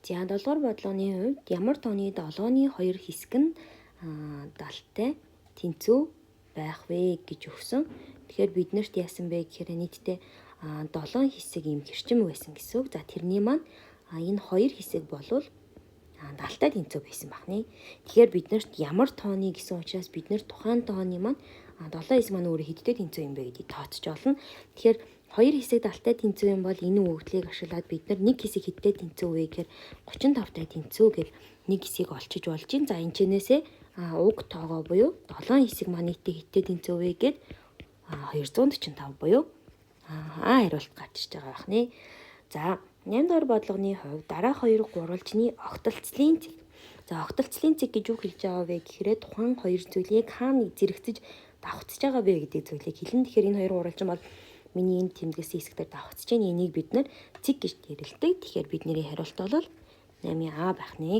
За 7 дугаар бодлогын хувьд ямар тооны 7-ны 2 хэсэг нь далтай тэнцүү байх вэ гэж өгсөн. Тэгэхээр биднэрт яасан бэ гэхээр нийтдээ 7 хэсэг ийм хэрчим байсан гэсэн үг. За тэрний маань энэ 2 хэсэг болвол далтай тэнцүү байсан бахны. Тэгэхээр биднэрт ямар тооны гэсэн учраас бид нэр тухайн тооны маань 7 хэсэг маань өөрөө хэдтэй тэнцүү юм бэ гэдгийг тооцож олно. Тэгэхээр 2 хэсэг далтай тэнцүү юм бол энэ өгөгдлийг ашиглаад бид нар нэг хэсэг хэдтэй тэнцүү вэ гэхээр 35-тай тэнцүү гэж нэг хэсгийг олчиж болж байна. За энэ чэнээсээ уг тоогоо буюу 7 хэсэг маань нийтдээ хэдтэй тэнцүү вэ гэд 245 буюу хариулт гарч иж байгаа бахны. За 8 дугаар бодлогын хувьд дараах хоёр гурвалжны огтолцлын цэг. За огтолцлын цэг гэж юу хэлж байгаа вэ гэхээр тухайн хоёр зүйлийг хаана зэрэгцэж давхцаж байгаа вэ гэдэг зүйлийг хэлнэ. Тэгэхээр энэ хоёр гурвалжин бол миний энэ тэмдгээс хэсгээр давхцаж байгаа энийг бид нэр цэг гэж нэрлэдэг. Тэгэхээр бидний хариулт бол 8А байх нэ.